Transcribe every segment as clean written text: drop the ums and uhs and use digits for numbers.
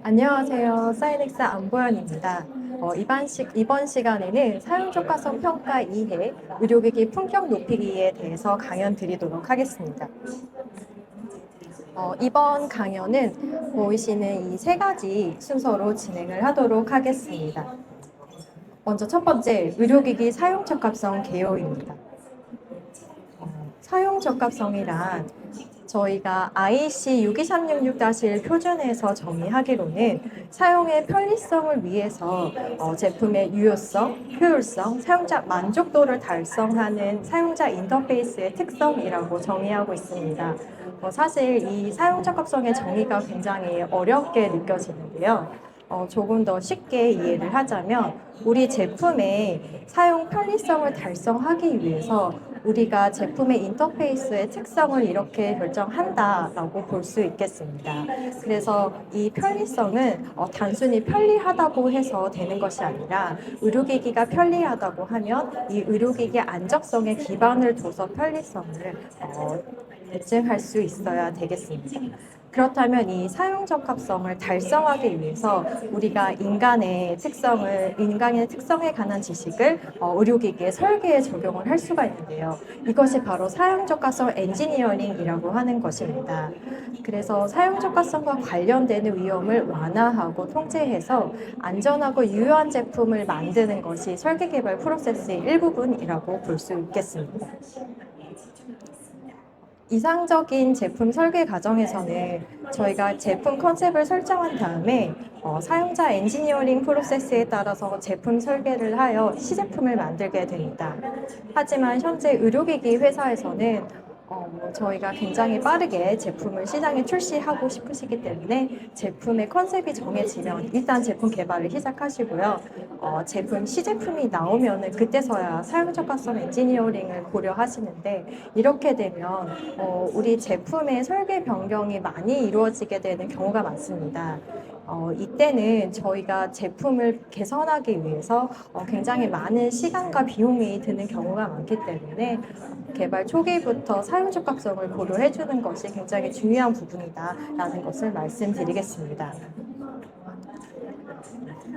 안녕하세요. 사이닉스 안보현입니다. 이번 시간에는 사용조가성 평가 2회 의료기기 품격 높이기에 대해서 강연 드리도록 하겠습니다. 이번 강연은 보이시는 이 세 가지 순서로 진행을 하도록 하겠습니다. 먼저 첫 번째, 의료기기 사용 적합성 개요입니다. 사용 적합성이란 저희가 IEC 62366-1 표준에서 정의하기로는 사용의 편리성을 위해서 제품의 유효성, 효율성, 사용자 만족도를 달성하는 사용자 인터페이스의 특성이라고 정의하고 있습니다. 사실 이 사용 적합성의 정의가 굉장히 어렵게 느껴지는데요. 조금 더 쉽게 이해를 하자면 우리 제품의 사용 편리성을 달성하기 위해서 우리가 제품의 인터페이스의 특성을 이렇게 결정한다라고 볼 수 있겠습니다. 그래서 이 편리성은 단순히 편리하다고 해서 되는 것이 아니라 의료기기가 편리하다고 하면 이 의료기기 안정성에 기반을 둬서 편리성을 입증할 수 있어야 되겠습니다. 그렇다면 이 사용 적합성을 달성하기 위해서 우리가 인간의 특성에 관한 지식을 의료기기의 설계에 적용을 할 수가 있는데요. 이것이 바로 사용 적합성 엔지니어링이라고 하는 것입니다. 그래서 사용 적합성과 관련되는 위험을 완화하고 통제해서 안전하고 유효한 제품을 만드는 것이 설계 개발 프로세스의 일부분이라고 볼 수 있겠습니다. 이상적인 제품 설계 과정에서는 저희가 제품 컨셉을 설정한 다음에 사용자 엔지니어링 프로세스에 따라서 제품 설계를 하여 시제품을 만들게 됩니다. 하지만 현재 의료기기 회사에서는 저희가 굉장히 빠르게 제품을 시장에 출시하고 싶으시기 때문에 제품의 컨셉이 정해지면 일단 제품 개발을 시작하시고요. 제품 시제품이 나오면은 그때서야 사용적합성 엔지니어링을 고려하시는데 이렇게 되면 우리 제품의 설계 변경이 많이 이루어지게 되는 경우가 많습니다. 이때는 저희가 제품을 개선하기 위해서 굉장히 많은 시간과 비용이 드는 경우가 많기 때문에 개발 초기부터 사용 적합성을 고려해 주는 것이 굉장히 중요한 부분이다라는 것을 말씀드리겠습니다.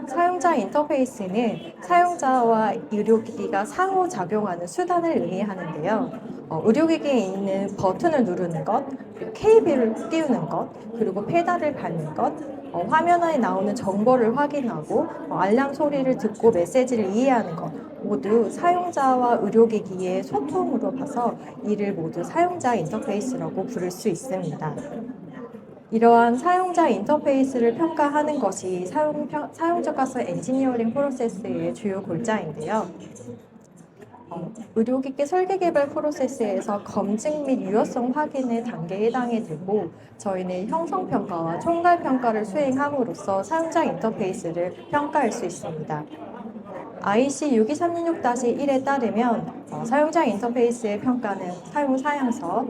사용자 인터페이스는 사용자와 의료기기가 상호작용하는 수단을 의미하는데요. 의료기기에 있는 버튼을 누르는 것, 그리고 케이블을 끼우는 것, 그리고 페달을 밟는 것, 화면에 나오는 정보를 확인하고 알람 소리를 듣고 메시지를 이해하는 것 모두 사용자와 의료기기의 소통으로 봐서 이를 모두 사용자 인터페이스라고 부를 수 있습니다. 이러한 사용자 인터페이스를 평가하는 것이 사용적합성 엔지니어링 프로세스의 주요 골자인데요. 의료기기 설계 개발 프로세스에서 검증 및 유효성 확인의 단계에 해당이 되고 저희는 형성평가와 총괄평가를 수행함으로써 사용자 인터페이스를 평가할 수 있습니다. IC 62366-1에 따르면 사용자 인터페이스의 평가는 사용 사양서,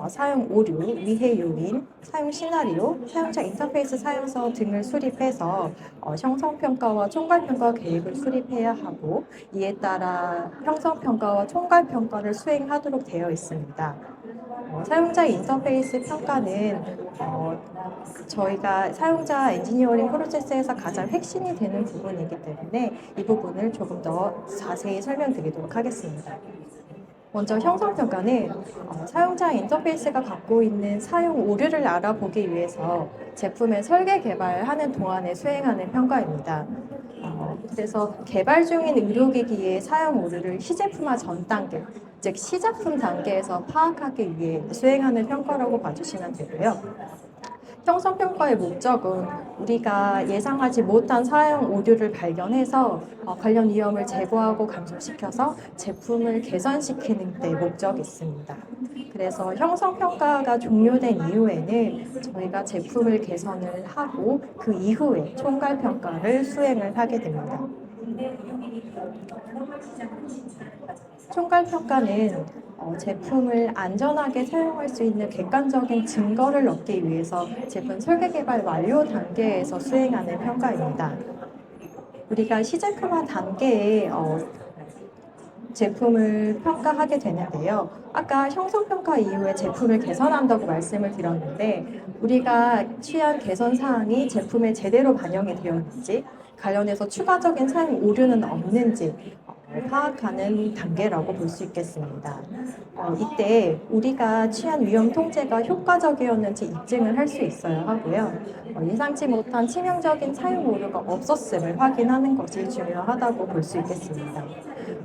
사용 오류, 위해 요인, 사용 시나리오, 사용자 인터페이스 사양서 등을 수립해서 형성평가와 총괄평가 계획을 수립해야 하고 이에 따라 형성평가와 총괄평가를 수행하도록 되어 있습니다. 사용자 인터페이스 평가는 저희가 사용자 엔지니어링 프로세스에서 가장 핵심이 되는 부분이기 때문에 이 부분을 조금 더 자세히 설명드리도록 하겠습니다. 먼저 형성평가는 사용자 인터페이스가 갖고 있는 사용 오류를 알아보기 위해서 제품의 설계 개발하는 동안에 수행하는 평가입니다. 그래서 개발 중인 의료기기의 사용 오류를 시제품화 전 단계, 즉 시작품 단계에서 파악하기 위해 수행하는 평가라고 봐주시면 되고요. 형성평가의 목적은 우리가 예상하지 못한 사용 오류를 발견해서 관련 위험을 제거하고 감소시켜서 제품을 개선시키는 데 목적이 있습니다. 그래서 형성평가가 종료된 이후에는 저희가 제품을 개선을 하고 그 이후에 총괄평가를 수행을 하게 됩니다. 총괄평가는 제품을 안전하게 사용할 수 있는 객관적인 증거를 얻기 위해서 제품 설계 개발 완료 단계에서 수행하는 평가입니다. 우리가 시제품화 단계에 제품을 평가하게 되는데요. 아까 형성평가 이후에 제품을 개선한다고 말씀을 드렸는데 우리가 취한 개선 사항이 제품에 제대로 반영이 되었는지 관련해서 추가적인 사용 오류는 없는지 파악하는 단계라고 볼 수 있겠습니다. 이때 우리가 취한 위험 통제가 효과적이었는지 입증을 할 수 있어야 하고요. 예상치 못한 치명적인 사용 오류가 없었음을 확인하는 것이 중요하다고 볼 수 있겠습니다.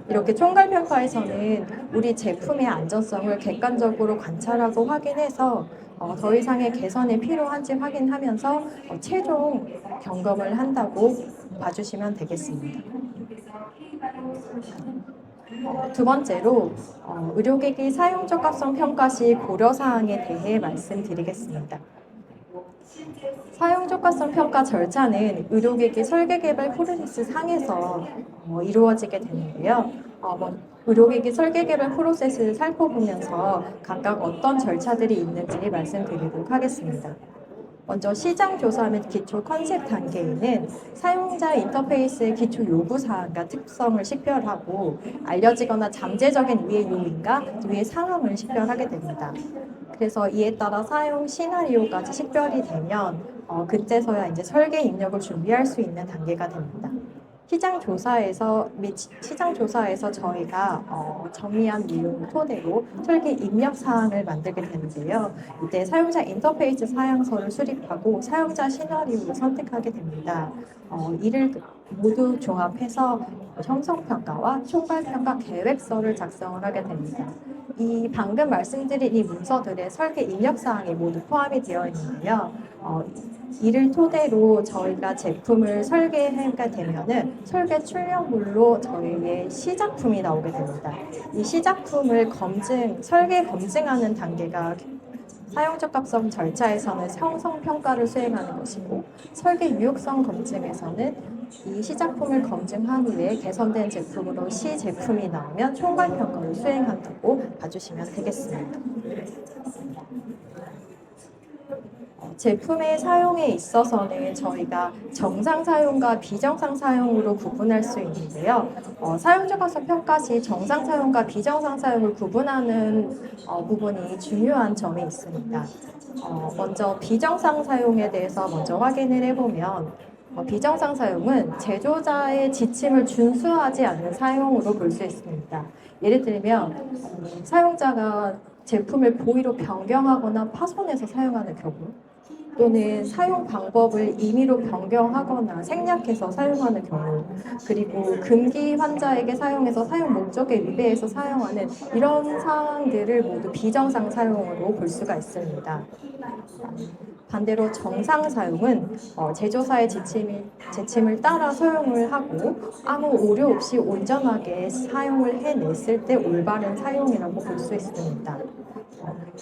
이렇게 총괄평가에서는 우리 제품의 안전성을 객관적으로 관찰하고 확인해서 더 이상의 개선이 필요한지 확인하면서 최종 점검을 한다고 봐주시면 되겠습니다. 두 번째로 의료기기 사용 적합성 평가 시 고려사항에 대해 말씀드리겠습니다. 사용 적합성 평가 절차는 의료기기 설계 개발 프로세스 상에서 이루어지게 되는데요. 의료기기 설계 개발 프로세스를 살펴보면서 각각 어떤 절차들이 있는지 말씀드리도록 하겠습니다. 먼저 시장 조사 및 기초 컨셉 단계에는 사용자 인터페이스의 기초 요구 사항과 특성을 식별하고 알려지거나 잠재적인 위해 요인과 위해 상황을 식별하게 됩니다. 그래서 이에 따라 사용 시나리오까지 식별이 되면 그때서야 이제 설계 입력을 준비할 수 있는 단계가 됩니다. 시장 조사에서 저희가 정리한 내용을 토대로 설계 입력 사항을 만들게 되는데요. 이때 사용자 인터페이스 사양서를 수립하고 사용자 시나리오를 선택하게 됩니다. 이를 모두 종합해서 형성평가와 총괄평가 계획서를 작성을 하게 됩니다. 이 방금 말씀드린 이 문서들의 설계 입력 사항이 모두 포함이 되어 있는데요. 이를 토대로 저희가 제품을 설계하게 되면은 설계 출력물로 저희의 시작품이 나오게 됩니다. 이 시작품을 설계 검증하는 단계가 사용 적합성 절차에서는 형성평가를 수행하는 것이고 설계 유효성 검증에서는 이 시작품을 검증한 후에 개선된 제품으로 시제품이 나오면 총괄평가를 수행한다고 봐주시면 되겠습니다. 제품의 사용에 있어서는 저희가 정상 사용과 비정상 사용으로 구분할 수 있는데요. 사용 적합성 평가 시 정상 사용과 비정상 사용을 구분하는 부분이 중요한 점이 있습니다. 먼저 비정상 사용에 대해서 먼저 확인을 해보면 비정상 사용은 제조자의 지침을 준수하지 않는 사용으로 볼 수 있습니다. 예를 들면 사용자가 제품을 고의로 변경하거나 파손해서 사용하는 경우 또는 사용 방법을 임의로 변경하거나 생략해서 사용하는 경우 그리고 금기 환자에게 사용해서 사용 목적에 위배해서 사용하는 이런 사항들을 모두 비정상 사용으로 볼 수가 있습니다. 반대로 정상 사용은 제조사의 지침을 따라 사용을 하고 아무 오류 없이 온전하게 사용을 해냈을 때 올바른 사용이라고 볼 수 있습니다.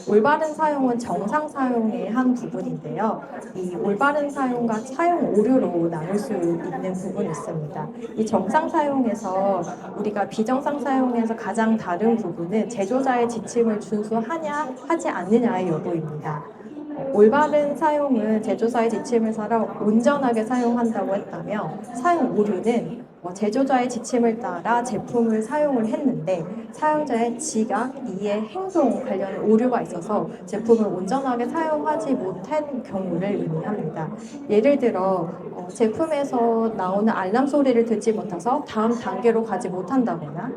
올바른 사용은 정상 사용의 한 부분인데요. 이 올바른 사용과 사용 오류로 나눌 수 있는 부분이 있습니다. 이 정상 사용에서 우리가 비정상 사용에서 가장 다른 부분은 제조자의 지침을 준수하냐 하지 않느냐의 여부입니다. 올바른 사용은 제조사의 지침을 따라 온전하게 사용한다고 했다며 사용 오류는 제조자의 지침을 따라 제품을 사용을 했는데 사용자의 지각, 이해, 행동 관련 오류가 있어서 제품을 온전하게 사용하지 못한 경우를 의미합니다. 예를 들어 제품에서 나오는 알람 소리를 듣지 못해서 다음 단계로 가지 못한다거나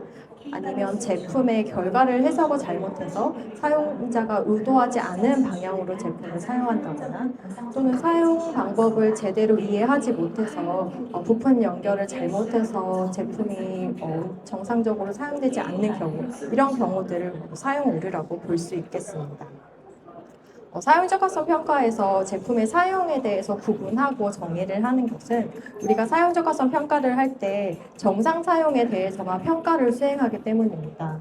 아니면 제품의 결과를 해석을 잘못해서 사용자가 의도하지 않은 방향으로 제품을 사용한다거나 또는 사용 방법을 제대로 이해하지 못해서 부품 연결을 잘못해서 제품이 정상적으로 사용되지 않는 경우 이런 경우들을 사용 오류라고 볼 수 있겠습니다. 사용 적합성 평가에서 제품의 사용에 대해서 구분하고 정의를 하는 것은 우리가 사용 적합성 평가를 할 때 정상 사용에 대해서만 평가를 수행하기 때문입니다.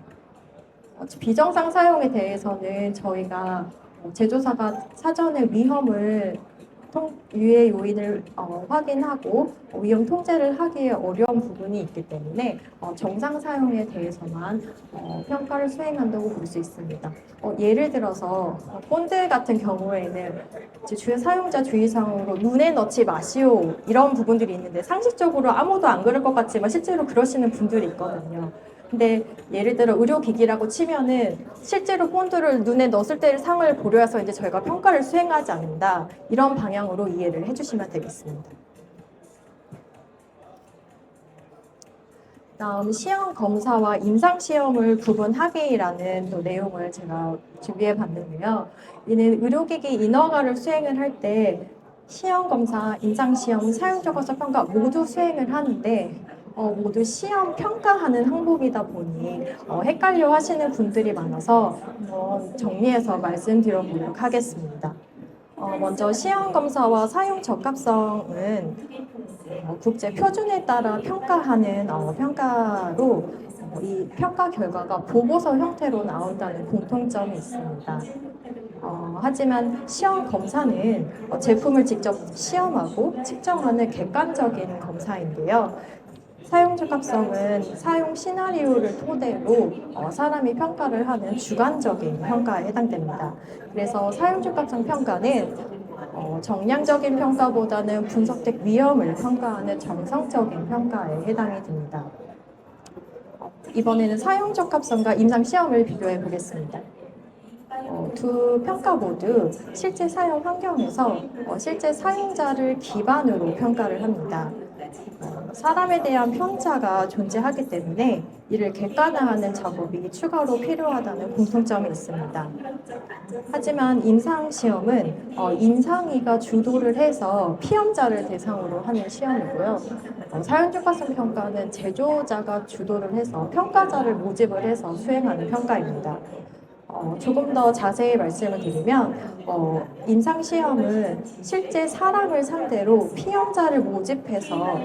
비정상 사용에 대해서는 저희가 제조사가 사전에 위험을 유해 요인을 확인하고 위험 통제를 하기에 어려운 부분이 있기 때문에 정상 사용에 대해서만 평가를 수행한다고 볼 수 있습니다. 예를 들어서 본드 같은 경우에는 주요 사용자 주의사항으로 눈에 넣지 마시오 이런 부분들이 있는데 상식적으로 아무도 안 그럴 것 같지만 실제로 그러시는 분들이 있거든요. 근데 예를 들어 의료기기라고 치면은 실제로 폰트를 눈에 넣었을 때 상을 고려해서 이제 저희가 평가를 수행하지 않는다. 이런 방향으로 이해를 해주시면 되겠습니다. 다음 시험 검사와 임상 시험을 구분하기라는 또 내용을 제가 준비해 봤는데요. 이는 의료기기 인허가를 수행을 할 때 시험 검사, 임상 시험, 사용 적어서 평가 모두 수행을 하는데 모두 시험 평가하는 항목이다 보니 헷갈려 하시는 분들이 많아서 정리해서 말씀드려 보도록 하겠습니다. 먼저 시험 검사와 사용 적합성은 국제 표준에 따라 평가하는 평가로 이 평가 결과가 보고서 형태로 나온다는 공통점이 있습니다. 하지만 시험 검사는 제품을 직접 시험하고 측정하는 객관적인 검사인데요. 사용 적합성은 사용 시나리오를 토대로 사람이 평가를 하는 주관적인 평가에 해당됩니다. 그래서 사용 적합성 평가는 정량적인 평가보다는 분석된 위험을 평가하는 정성적인 평가에 해당이 됩니다. 이번에는 사용 적합성과 임상 시험을 비교해 보겠습니다. 두 평가 모두 실제 사용 환경에서 실제 사용자를 기반으로 평가를 합니다. 사람에 대한 편차가 존재하기 때문에 이를 객관화하는 작업이 추가로 필요하다는 공통점이 있습니다. 하지만 임상시험은 임상의가 주도를 해서 피험자를 대상으로 하는 시험이고요. 사용적합성 평가는 제조자가 주도를 해서 평가자를 모집을 해서 수행하는 평가입니다. 조금 더 자세히 말씀을 드리면 임상시험은 실제 사람을 상대로 피험자를 모집해서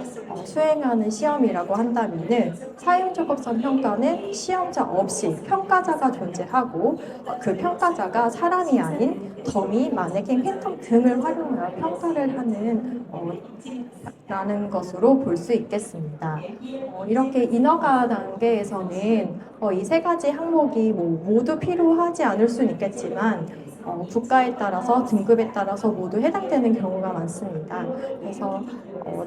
수행하는 시험이라고 한다면 사용적합성 평가는 시험자 없이 평가자가 존재하고 그 평가자가 사람이 아닌 더미, 마네킹, 팬텀 등을 활용하여 평가를 하는 라는 것으로 볼 수 있겠습니다. 이렇게 인허가 단계에서는 이 세 가지 항목이 모두 필요하지 않을 수는 있겠지만 국가에 따라서 등급에 따라서 모두 해당되는 경우가 많습니다. 그래서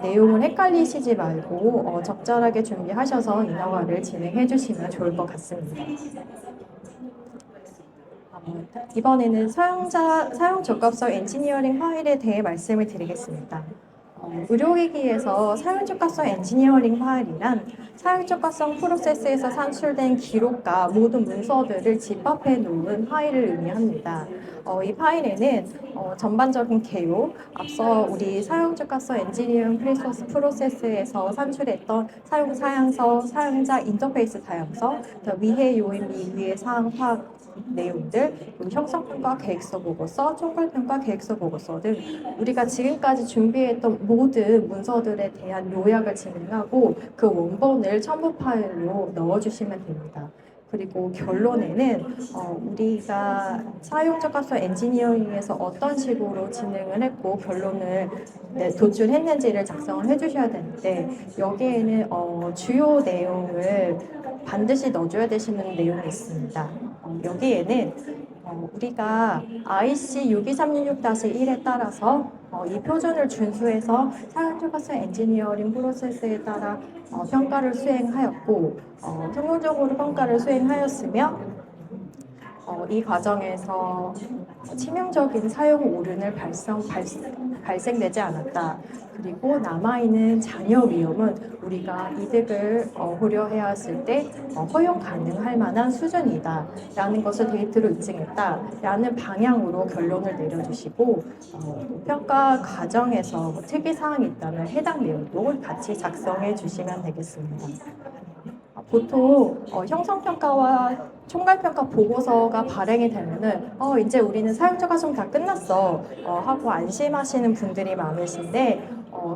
내용을 헷갈리시지 말고 적절하게 준비하셔서 인허가를 진행해 주시면 좋을 것 같습니다. 이번에는 사용 적합성 엔지니어링 파일에 대해 말씀을 드리겠습니다. 의료기기에서 사용적합성 엔지니어링 파일이란 사용적합성 프로세스에서 산출된 기록과 모든 문서들을 집합해 놓은 파일을 의미합니다. 이 파일에는 전반적인 개요, 앞서 우리 사용적합성 엔지니어링 프로세스에서 산출했던 사용 사양서, 사용자 인터페이스 사양서, 위해 요인 및 위해 사항 파악 내용들, 형성평가 계획서 보고서, 총괄평가 계획서 보고서 등 우리가 지금까지 준비했던 모든 문서들에 대한 요약을 진행하고 그 원본을 첨부 파일로 넣어주시면 됩니다. 그리고 결론에는 우리가 사용적합성 엔지니어링에서 어떤 식으로 진행을 했고 결론을 도출했는지를 작성을 해주셔야 되는데 여기에는 주요 내용을 반드시 넣어줘야 되시는 내용이 있습니다. 여기에는 우리가 IC 62366-1에 따라서 이 표준을 준수해서 사용적합성 엔지니어링 프로세스에 따라 평가를 수행하였고 성공적으로 평가를 수행하였으며 이 과정에서 치명적인 사용 오류는 발생되지 않았다. 그리고 남아있는 잔여 위험은 우리가 이득을 고려해야 했을 때 허용 가능할 만한 수준이다. 라는 것을 데이터로 입증했다. 라는 방향으로 결론을 내려주시고 평가 과정에서 특이사항이 있다면 해당 내용도 같이 작성해 주시면 되겠습니다. 보통 형성평가와 총괄평가 보고서가 발행이 되면은 이제 우리는 사용자 과정 다 끝났어 하고 안심하시는 분들이 많으신데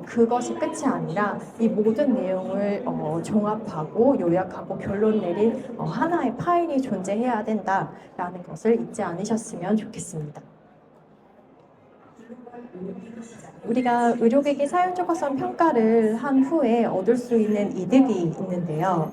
그것이 끝이 아니라 이 모든 내용을 종합하고 요약하고 결론 내린 하나의 파일이 존재해야 된다라는 것을 잊지 않으셨으면 좋겠습니다. 우리가 의료기기 사용적합성 평가를 한 후에 얻을 수 있는 이득이 있는데요.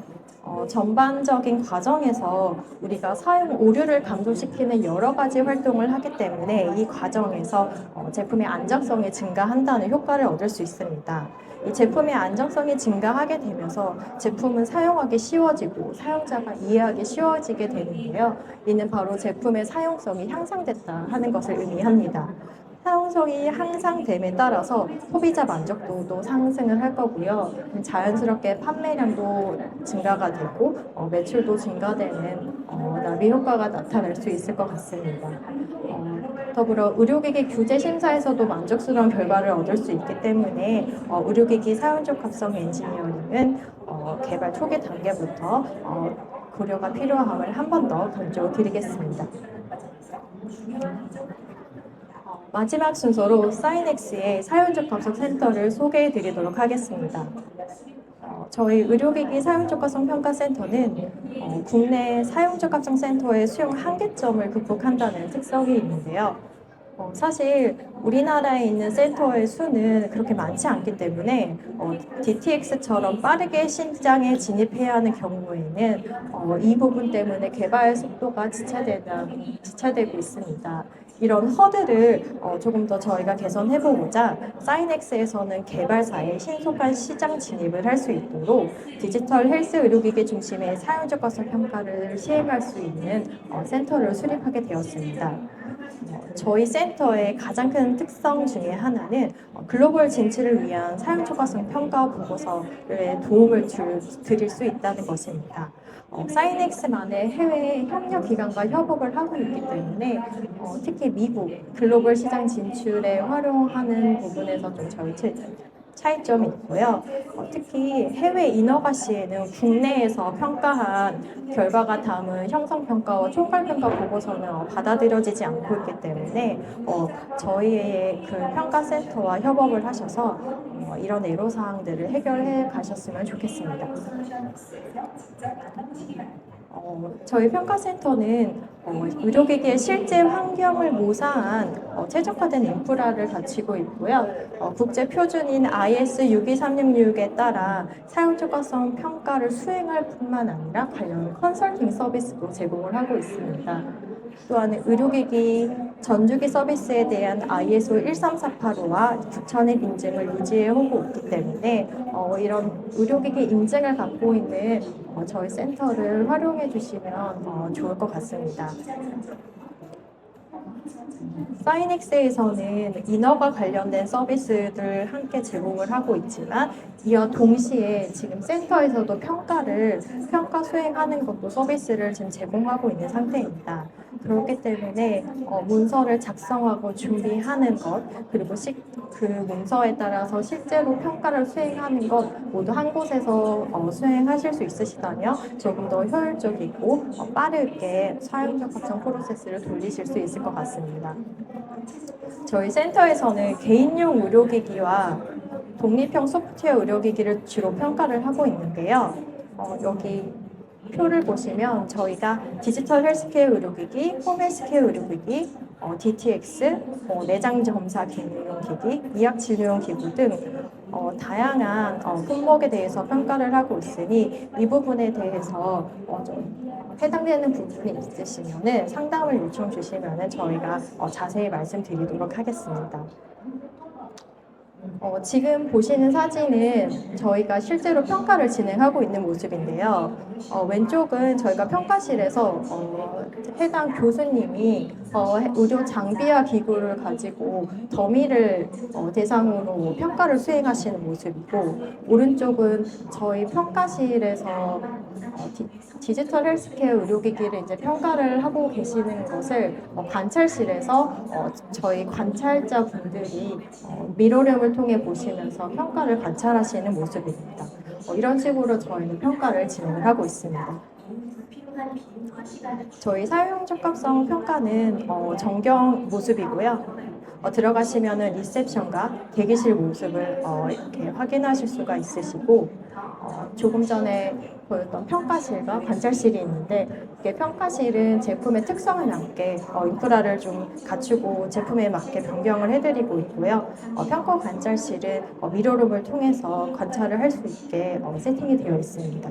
전반적인 과정에서 우리가 사용 오류를 감소시키는 여러 가지 활동을 하기 때문에 이 과정에서 제품의 안정성이 증가한다는 효과를 얻을 수 있습니다. 이 제품의 안정성이 증가하게 되면서 제품은 사용하기 쉬워지고 사용자가 이해하기 쉬워지게 되는데요. 이는 바로 제품의 사용성이 향상됐다 하는 것을 의미합니다. 사용성이 향상됨에 따라서 소비자 만족도도 상승을 할 거고요. 자연스럽게 판매량도 증가가 되고 매출도 증가되는 나비 효과가 나타날 수 있을 것 같습니다. 더불어 의료기기 규제 심사에서도 만족스러운 결과를 얻을 수 있기 때문에 의료기기 사용 적합성 엔지니어링은 개발 초기 단계부터 고려가 필요함을 한 번 더 강조드리겠습니다. 마지막 순서로 사이넥스의 사용적합성 센터를 소개해 드리도록 하겠습니다. 저희 의료기기 사용적합성 평가센터는 국내 사용적합성 센터의 수용 한계점을 극복한다는 특성이 있는데요. 사실 우리나라에 있는 센터의 수는 그렇게 많지 않기 때문에 DTX처럼 빠르게 시장에 진입해야 하는 경우에는 이 부분 때문에 개발 속도가 지체되고 있습니다. 이런 허들을 조금 더 저희가 개선해보고자 사이넥스에서는 개발사의 신속한 시장 진입을 할 수 있도록 디지털 헬스 의료기기 중심의 사용적합성 평가를 시행할 수 있는 센터를 수립하게 되었습니다. 저희 센터의 가장 큰 특성 중에 하나는 글로벌 진출을 위한 사용적합성 평가 보고서에 도움을 드릴 수 있다는 것입니다. 사이넥스만의 해외 협력 기관과 협업을 하고 있기 때문에 특히 미국 글로벌 시장 진출에 활용하는 부분에서 좀 저희 차이점이 있고요. 특히 해외 인허가 시에는 국내에서 평가한 결과가 담은 형성평가와 총괄평가 보고서는 받아들여지지 않고 있기 때문에 저희의 그 평가센터와 협업을 하셔서 이런 애로사항들을 해결해 가셨으면 좋겠습니다. 저희 평가센터는 의료기기의 실제 환경을 모사한 최적화된 인프라를 갖추고 있고요. 국제 표준인 IS 62366에 따라 사용적합성 평가를 수행할 뿐만 아니라 관련 컨설팅 서비스도 제공을 하고 있습니다. 또한 의료기기 전주기 서비스에 대한 ISO 13485와 9001 인증을 유지해오고 있기 때문에 이런 의료기기 인증을 갖고 있는 저희 센터를 활용해 주시면 좋을 것 같습니다. 사이넥스에서는 인허가 관련된 서비스들 함께 제공을 하고 있지만 이와 동시에 지금 센터에서도 평가 수행하는 것도 서비스를 지금 제공하고 있는 상태입니다. 그렇기 때문에 문서를 작성하고 준비하는 것 그리고 그 문서에 따라서 실제로 평가를 수행하는 것 모두 한 곳에서 수행하실 수 있으시다면 조금 더 효율적이고 빠르게 사용적합성 프로세스를 돌리실 수 있을 것 같습니다. 저희 센터에서는 개인용 의료기기와 독립형 소프트웨어 의료기기를 주로 평가를 하고 있는데요. 여기 표를 보시면 저희가 디지털 헬스케어 의료기기, 홈 헬스케어 의료기기, DTX, 내장 점사 기능용 기기, 의학 진료용 기구 등 다양한 품목에 대해서 평가를 하고 있으니 이 부분에 대해서 좀 해당되는 부분이 있으시면 상담을 요청 주시면 저희가 자세히 말씀드리도록 하겠습니다. 지금 보시는 사진은 저희가 실제로 평가를 진행하고 있는 모습인데요. 왼쪽은 저희가 평가실에서 해당 교수님이 의료 장비와 기구를 가지고 더미를 대상으로 평가를 수행하시는 모습이고 오른쪽은 저희 평가실에서 디지털 헬스케어 의료기기를 이제 평가를 하고 계시는 것을 관찰실에서 저희 관찰자 분들이 미러링을 통해 보시면서 평가를 관찰하시는 모습입니다. 이런 식으로 저희는 평가를 진행을 하고 있습니다. 저희 사용 적합성 평가는 정경 모습이고요. 들어가시면은 리셉션과 대기실 모습을 이렇게 확인하실 수가 있으시고 조금 전에 보였던 평가실과 관찰실이 있는데 이게 평가실은 제품의 특성에 맞게 인프라를 좀 갖추고 제품에 맞게 변경을 해드리고 있고요. 평가 관찰실은 미러룸을 통해서 관찰을 할 수 있게 세팅이 되어 있습니다.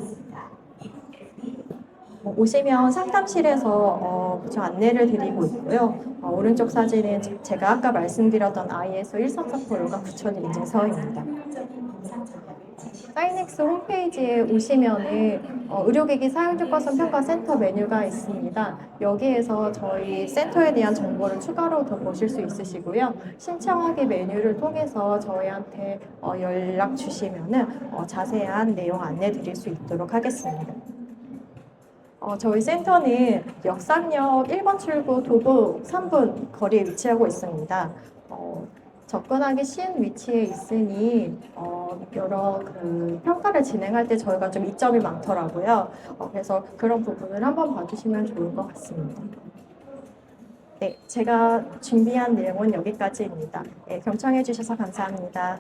오시면 상담실에서 보충 안내를 드리고 있고요. 오른쪽 사진은 제가 아까 말씀드렸던 ISO 13485가 부처님 인증서입니다. 사이넥스 홈페이지에 오시면은 의료기기 사용조건성 평가센터 메뉴가 있습니다. 여기에서 저희 센터에 대한 정보를 추가로 더 보실 수 있으시고요. 신청하기 메뉴를 통해서 저희한테 연락 주시면은 자세한 내용 안내 드릴 수 있도록 하겠습니다. 저희 센터는 역삼역 1번 출구 도보 3분 거리에 위치하고 있습니다. 접근하기 쉬운 위치에 있으니 여러 평가를 진행할 때 저희가 좀 이점이 많더라고요. 그래서 그런 부분을 한번 봐주시면 좋을 것 같습니다. 네, 제가 준비한 내용은 여기까지입니다. 네, 경청해 주셔서 감사합니다.